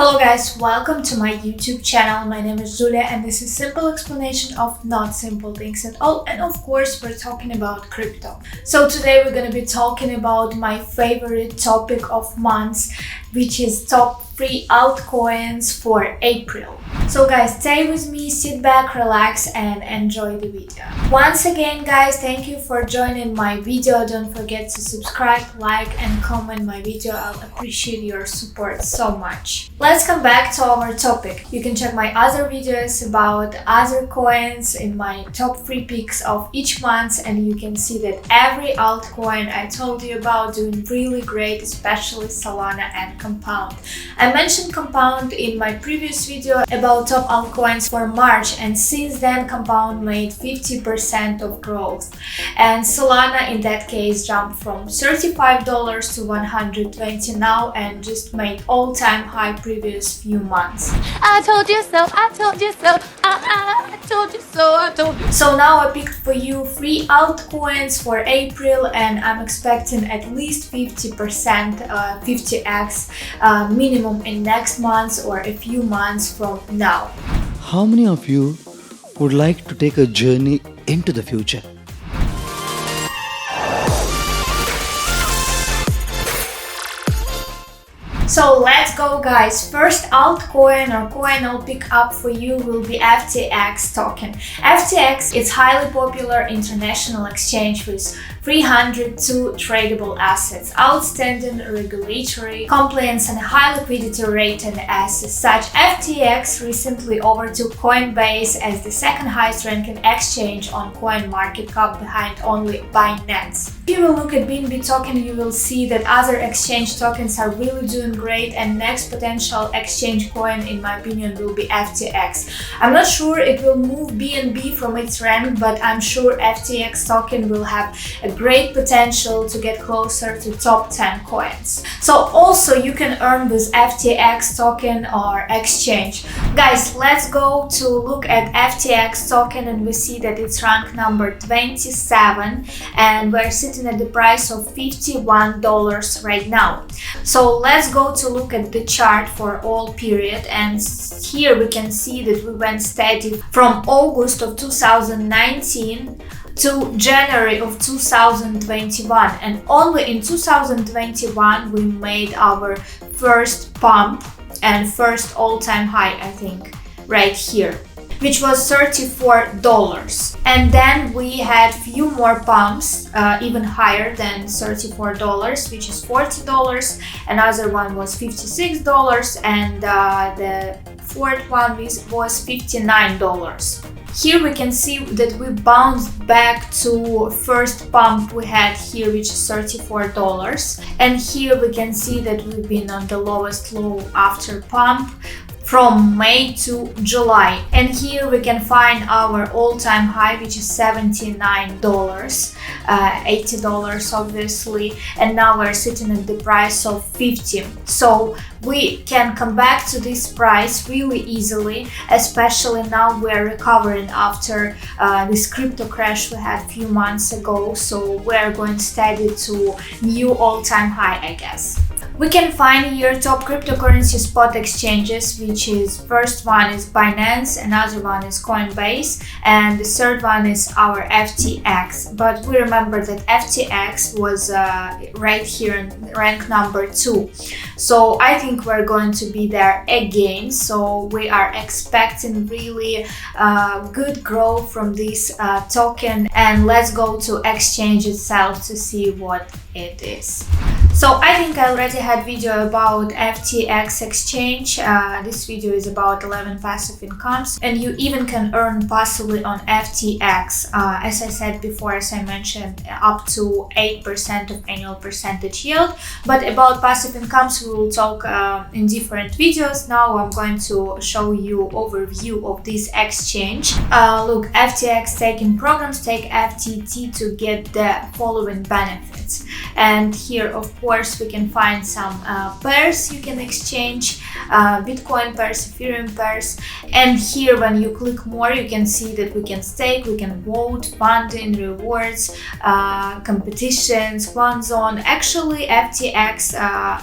Hello guys, welcome to my YouTube channel. My name is Julia and this is simple explanation of not simple things at all, and of course we're talking about crypto. So today we're going to be talking about my favorite topic of months, which is top 3 altcoins for April. So guys, stay with me, sit back, relax and enjoy the video. Once again guys, thank you for joining my video. Don't forget to subscribe, like and comment my video. I'll appreciate your support so much. Let's come back to our topic. You can check my other videos about other coins in my top 3 picks of each month, and you can see that every altcoin I told you about doing really great, especially Solana and Compound. I mentioned Compound in my previous video about top altcoins for March, and since then Compound made 50% of growth, and Solana in that case jumped from $35 to $120 now and just made all-time high previous few months. I told you so, I told you so, I told you so, I told you. So now I picked for you 3 altcoins for April, and I'm expecting at least 50%, 50x minimum in next month or a few months from now. How many of you would like to take a journey into the future? So let's go guys. First altcoin or coin I'll pick up for you will be FTX token. FTX is highly popular international exchange with 302 tradable assets, outstanding regulatory compliance and high liquidity rating. As such, FTX recently overtook Coinbase as the second highest ranking exchange on CoinMarketCap behind only Binance. If you will look at BNB token, you will see that other exchange tokens are really doing great, and next potential exchange coin in my opinion will be FTX. I'm not sure it will move BNB from its rank, but I'm sure FTX token will have a great potential to get closer to top 10 coins. So also you can earn with FTX token or exchange. Guys, let's go to look at FTX token, and we see that it's rank number 27 and we're sitting at the price of $51 right now. So let's go to look at the chart for all period, and here we can see that we went steady from August of 2019 to January of 2021, and only in 2021 we made our first pump and first all-time high, I think, right here, which was $34. And then we had few more pumps, even higher than $34, which is $40. Another one was $56, and the fourth one was $59. Here we can see that we bounced back to first pump we had here, which is $34. And here we can see that we've been on the lowest low after pump from May to July, and here we can find our all-time high, which is $79, $80 obviously, and now we're sitting at the price of $50. So we can come back to this price really easily, especially now we're recovering after this crypto crash we had a few months ago. So we're going steady to new all-time high, I guess. We can find here top cryptocurrency spot exchanges, which is first one is Binance, another one is Coinbase, and the third one is our FTX. But we remember that FTX was right here in rank number 2. So I think we're going to be there again. So we are expecting really good growth from this token, and let's go to exchange itself to see what it is. So I think I already had video about FTX exchange. This video is about 11 passive incomes, and you even can earn passively on FTX. As I said before, as I mentioned, up to 8% of annual percentage yield. But about passive incomes we will talk in different videos. Now I'm going to show you overview of this exchange. Look, FTX staking programs take FTT to get the following benefits, and here of course, we can find some pairs you can exchange, Bitcoin pairs, Ethereum pairs. And here when you click more, you can see that we can stake, we can vote, funding, rewards, competitions, one zone. Actually, FTX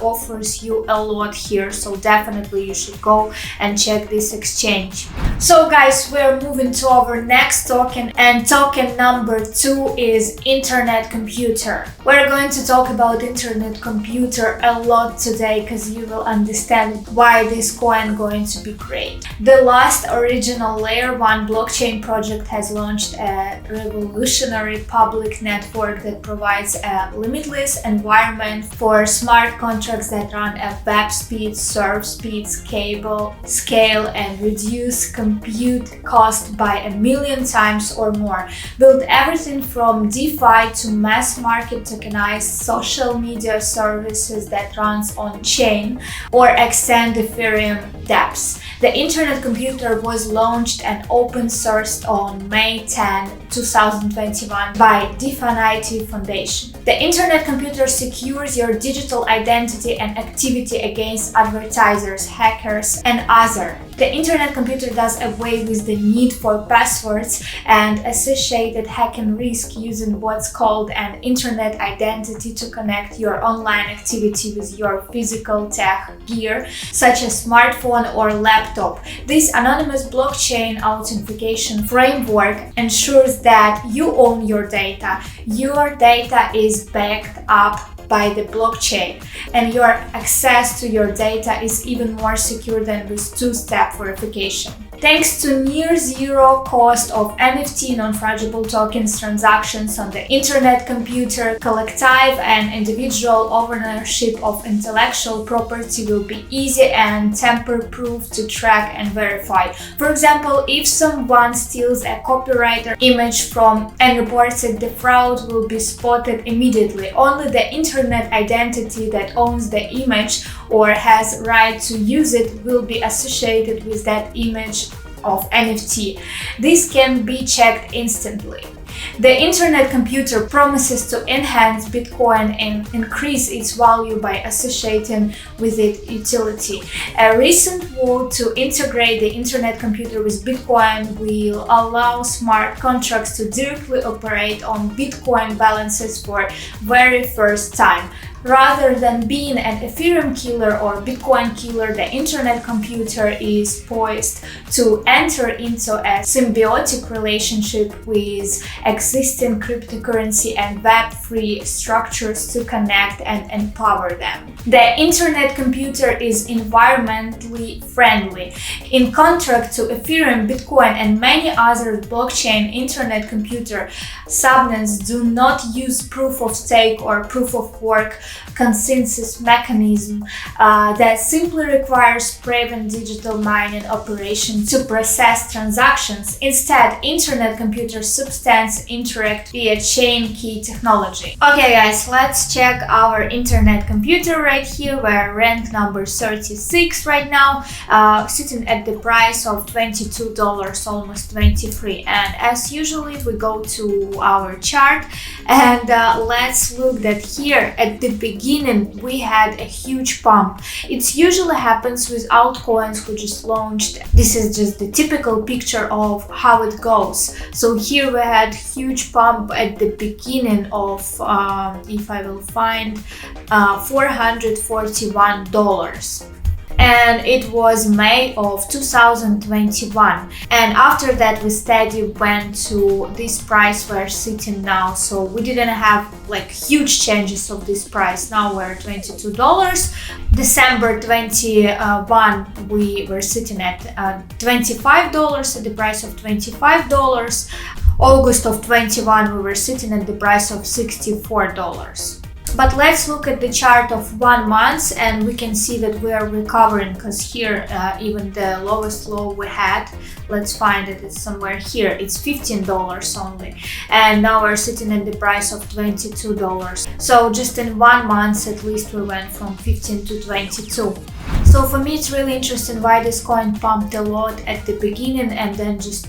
offers you a lot here, so definitely you should go and check this exchange. So guys, we're moving to our next token, and token number 2 is internet computer. We're going to talk about internet computer a lot today because you will understand why this coin is going to be great. The last original layer 1 blockchain project has launched a revolutionary public network that provides a limitless environment for smart contracts that run at web speed, serve speed, scale, and reduce compute cost by 1,000,000 times or more. Build everything from DeFi to mass market tokenized social media services that runs on chain or extend Ethereum dApps. The internet computer was launched and open sourced on May 10, 2021 by Definity Foundation. The internet computer secures your digital identity and activity against advertisers, hackers, and others. The internet computer does away with the need for passwords and associated hacking risk using what's called an internet identity to connect your online activity with your physical tech gear, such as smartphone or laptop. This anonymous blockchain authentication framework ensures that you own your data. Your data is backed up by the blockchain, and your access to your data is even more secure than with two-step verification. Thanks to near zero cost of NFT non-fungible tokens transactions on the internet computer, collective and individual ownership of intellectual property will be easy and tamper-proof to track and verify. For example, if someone steals a copyrighted image from and reports it, the fraud will be spotted immediately. Only the internet identity that owns the image or has right to use it will be associated with that image of NFT. This can be checked instantly. The internet computer promises to enhance Bitcoin and increase its value by associating with its utility. A recent vote to integrate the internet computer with Bitcoin will allow smart contracts to directly operate on Bitcoin balances for very first time. Rather than being an Ethereum killer or Bitcoin killer, the internet computer is poised to enter into a symbiotic relationship with existing cryptocurrency and Web3 structures to connect and empower them. The internet computer is environmentally friendly. In contrast to Ethereum, Bitcoin, and many other blockchain internet computer subnets do not use proof of stake or proof of work consensus mechanism that simply requires private digital mining operation to process transactions. Instead, internet computer substance interact via chain key technology. Okay guys, let's check our internet computer right here. We're ranked number 36 right now, sitting at the price of $22, almost 23. And as usually, we go to our chart and let's look that here at the beginning we had a huge pump. It usually happens with altcoins who just launched. This is just the typical picture of how it goes. So here we had huge pump at the beginning of, if I will find, $441. And it was May of 2021, and after that we steady went to this price we're sitting now. So we didn't have like huge changes of this price. Now we're $22. December 21 we were sitting at $25, at the price of $25. August of 21 we were sitting at the price of $64. But let's look at the chart of 1 month and we can see that we are recovering, because here even the lowest low we had, let's find it, it's somewhere here, it's $15 only, and now we're sitting at the price of $22. So just in 1 month at least we went from 15 to 22. So for me it's really interesting why this coin pumped a lot at the beginning and then just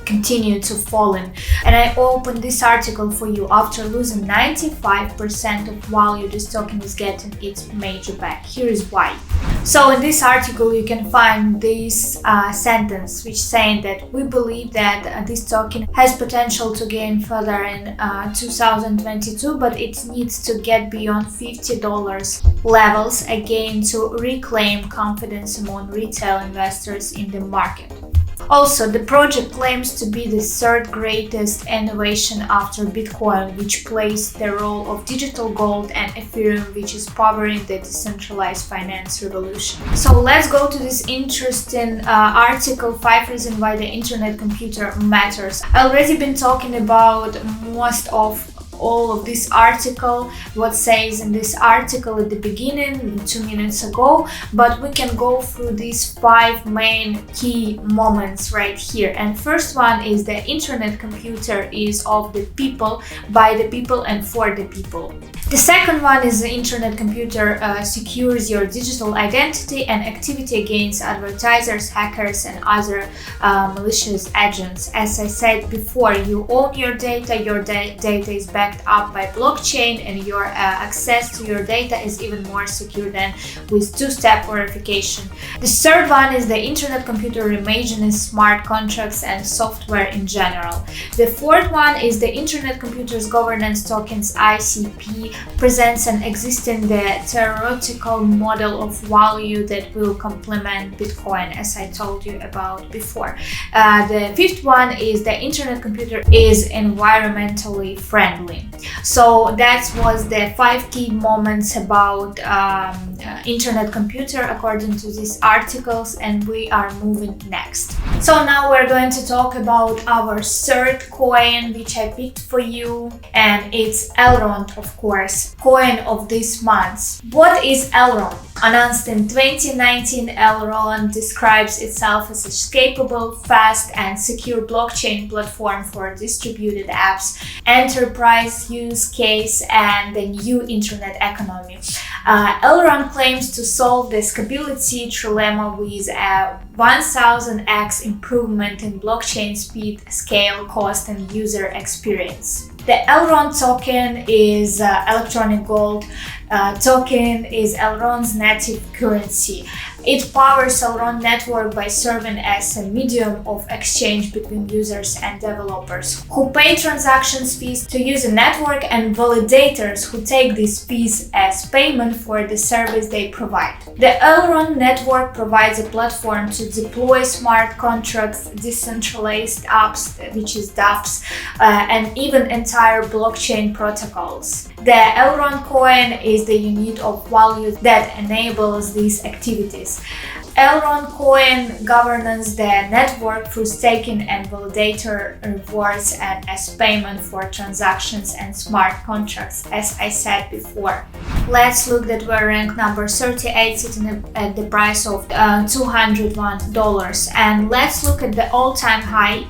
continue to fall in. And I opened this article for you. After losing 95% of value this token is getting its major back. Here is why. So in this article you can find this sentence which saying that we believe that this token has potential to gain further in 2022, but it needs to get beyond $50 levels again to reclaim confidence among retail investors in the market. Also, the project claims to be the third greatest innovation after Bitcoin, which plays the role of digital gold, and Ethereum, which is powering the decentralized finance revolution. So let's go to this interesting article, 5 reasons why the internet computer matters. I've already been talking about most of all of this article, what says in this article at the beginning 2 minutes ago, but we can go through these 5 main key moments right here. And first one is the internet computer is of the people, by the people, and for the people. The second one is the internet computer secures your digital identity and activity against advertisers, hackers, and other malicious agents. As I said before, you own your data data is backed up by blockchain, and your access to your data is even more secure than with two-step verification. The third one is the internet computer imagines smart contracts and software in general. The fourth one is the internet computer's governance tokens ICP presents an existing theoretical model of value that will complement Bitcoin, as I told you about before. The fifth one is the internet computer is environmentally friendly. So that was the 5 key moments about internet computer according to these articles, and we are moving next. So now we're going to talk about our third coin which I picked for you, and it's Elrond, of course, coin of this month. What is Elrond? Announced in 2019, Elrond describes itself as a scalable, fast, and secure blockchain platform for distributed apps, enterprise use case, and the new internet economy. Elrond claims to solve the scalability trilemma with a 1000x improvement in blockchain speed, scale, cost, and user experience. The Elrond token is electronic gold. Token is Elrond's native currency. It powers Elrond network by serving as a medium of exchange between users and developers who pay transaction fees to use the network, and validators who take these fees as payment for the service they provide. The Elrond network provides a platform to deploy smart contracts, decentralized apps, which is dApps, and even entire blockchain protocols. The Elrond coin is the unit of value that enables these activities. Elrond coin governs the network through staking and validator rewards and as payment for transactions and smart contracts, as I said before. Let's look that we're ranked number 38, sitting at the price of $201. And let's look at the all-time high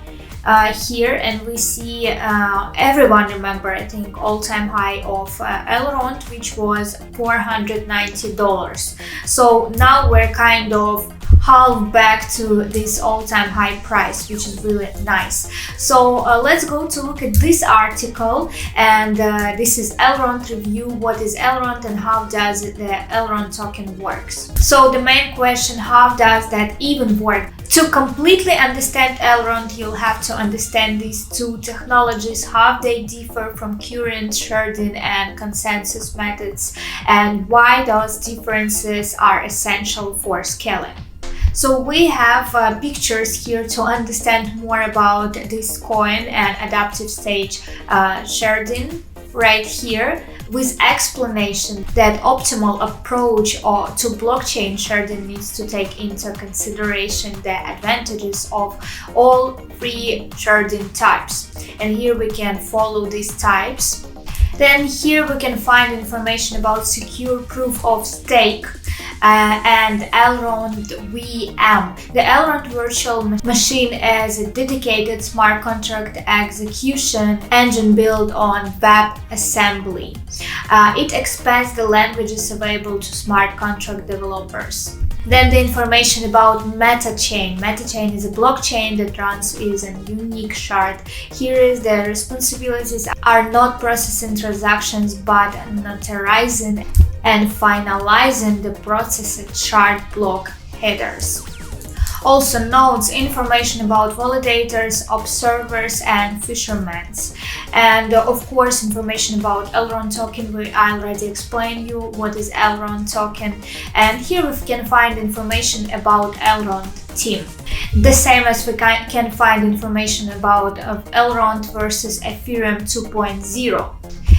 here, and we see everyone remember, I think, all-time high of Elrond, which was $490. So now we're kind of half back to this all-time high price, which is really nice. So let's go to look at this article, and this is Elrond review. What is Elrond and how does the Elrond token works? So the main question, how does that even work? To completely understand Elrond, you'll have to understand these two technologies, how they differ from current sharding and consensus methods, and why those differences are essential for scaling. So we have pictures here to understand more about this coin and adaptive stage sharding right here, with explanation that optimal approach to blockchain sharding needs to take into consideration the advantages of all 3 sharding types. And here we can follow these types. Then here we can find information about secure proof of stake and Elrond VM. The Elrond virtual machine is a dedicated smart contract execution engine built on WebAssembly. It expands the languages available to smart contract developers. Then the information about MetaChain. MetaChain is a blockchain that runs using a unique shard. Here is the responsibilities are not processing transactions but notarizing and finalizing the processed shard block headers. Also notes, information about validators, observers and fishermen. And of course information about Elrond token. I already explained you what is Elrond token, and here we can find information about Elrond team. The same as we can find information about Elrond versus Ethereum 2.0.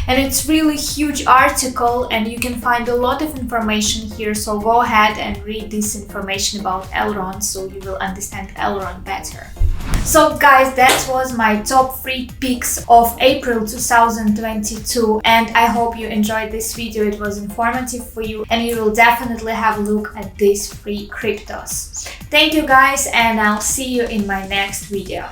And it's really huge article and you can find a lot of information here, so go ahead and read this information about Elrond so you will understand Elrond better. So guys, that was my top 3 picks of April 2022, and I hope you enjoyed this video. It was informative for you and you will definitely have a look at these free cryptos. Thank you guys, and I'll see you in my next video.